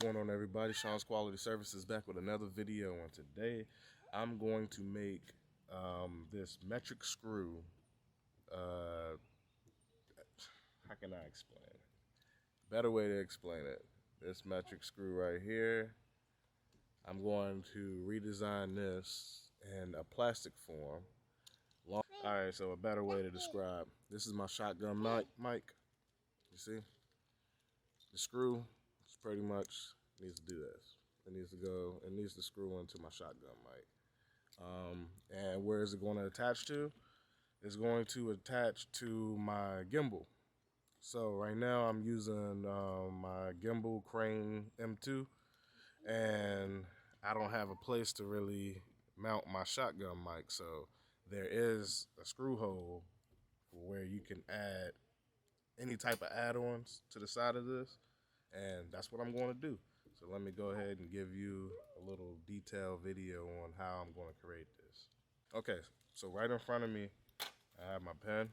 What's going on, everybody? Sean's Quality Services back with another video, and today I'm going to make this metric screw. How can I explain it? Better way to explain it. This metric screw right here, I'm going to redesign this in a plastic form. Alright, so a better way to describe. This is my shotgun mic. You see? The screw is pretty much needs to do this. It needs to screw into my shotgun mic. And where is it going to attach to? It's going to attach to my gimbal. So right now I'm using my gimbal Crane M2, and I don't have a place to really mount my shotgun mic. So there is a screw hole where you can add any type of add-ons to the side of this, and that's what I'm going to do. So let me go ahead and give you a little detailed video on how I'm going to create this. Okay, so right in front of me, I have my pen,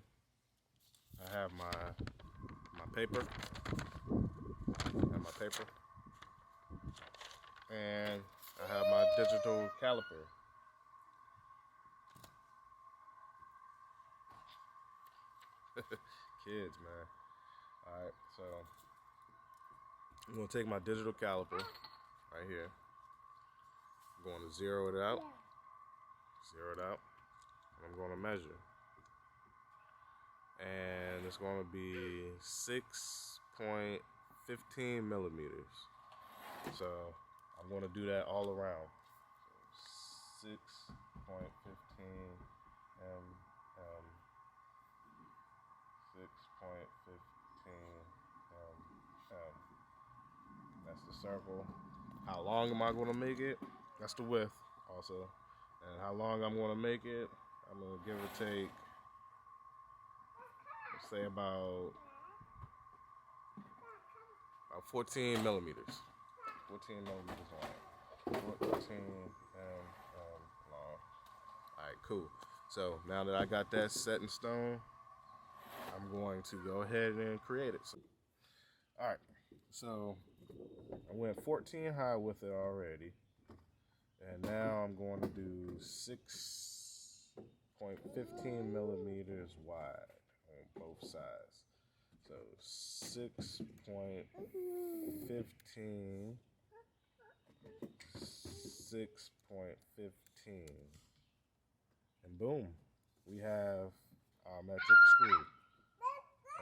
I have my paper, and I have my digital caliper. Kids, man. All right, so I'm gonna take my digital caliper right here. I'm going to zero it out, and I'm going to measure. And it's going to be 6.15 millimeters. So I'm going to do that all around. So 6.15 mm, 6.15 mm. That's the circle. How long am I going to make it? That's the width also. And how long I'm going to make it, I'm going to give or take, let's say about 14 millimeters. 14 millimeters long. 14 long. Alright, cool. So now that I got that set in stone, I'm going to go ahead and create it. Alright, so I went 14 high with it already. And now I'm going to do 6.15 millimeters wide on both sides. So 6.15, 6.15, and boom, we have our metric screw.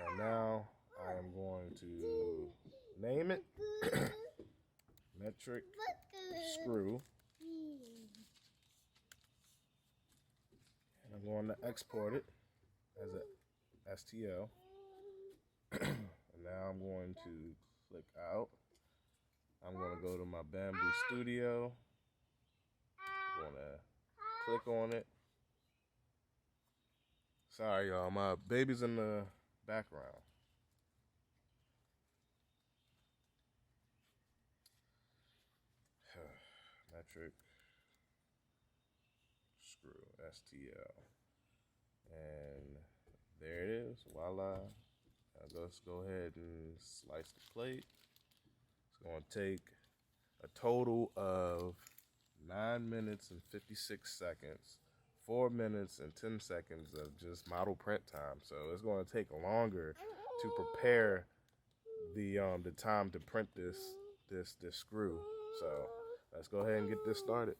And now I am going to name it metric screw. And I'm going to export it as a STL. And now I'm going to click out. I'm going to go to my Bamboo Studio. I'm going to click on it. Sorry, y'all, my baby's in the background. Metric screw, STL. And there it is, voila. Let's go ahead and slice the plate. It's going to take a total of 9 minutes and 56 seconds, 4 minutes and 10 seconds of just model print time. So it's going to take longer to prepare the time to print this screw. So let's go ahead and get this started.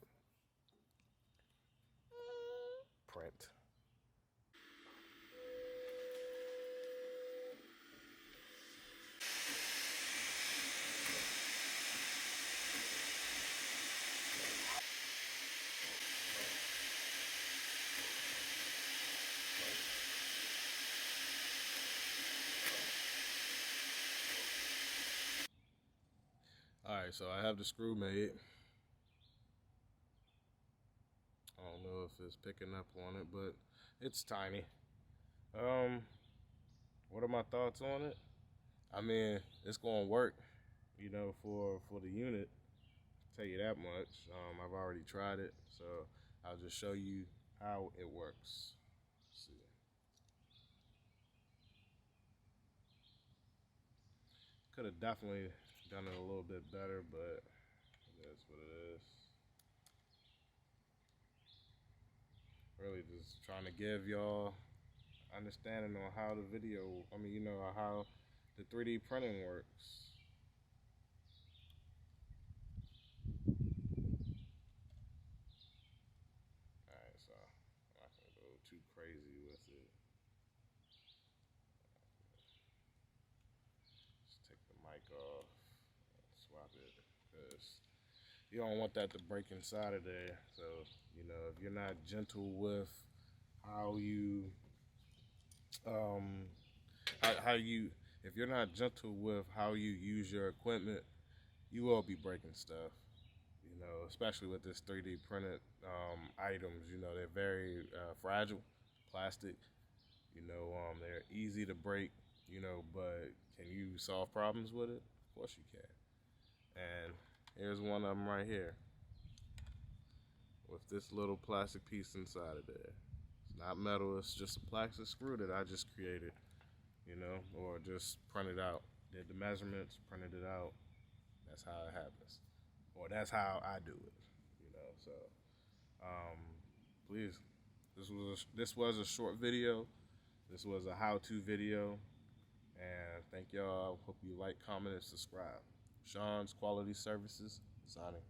Print. Alright, so I have the screw made. I don't know if it's picking up on it, but it's tiny. What are my thoughts on it? I mean, it's gonna work, you know, for the unit. I'll tell you that much. I've already tried it, so I'll just show you how it works. Let's see. Could have definitely done it a little bit better, but that's what it is. Really just trying to give y'all understanding on how the video, how the 3D printing works. Alright, so I'm not gonna go too crazy with it. Just take the mic off, swap it, because you don't want that to break inside of there. So, if you're not gentle with how you, if you're not gentle with how you use your equipment, you will be breaking stuff. Especially with this 3D printed items. They're very fragile, plastic. They're easy to break. But can you solve problems with it? Of course you can. And here's one of them right here, with this little plastic piece inside of there. It's not metal, it's just a plastic screw that I just created, or just printed out. Did the measurements, printed it out. That's how it happens. Or that's how I do it, So, please, this was a short video. This was a how-to video. And thank y'all. Hope you like, comment, and subscribe. Sean's Quality Services, signing.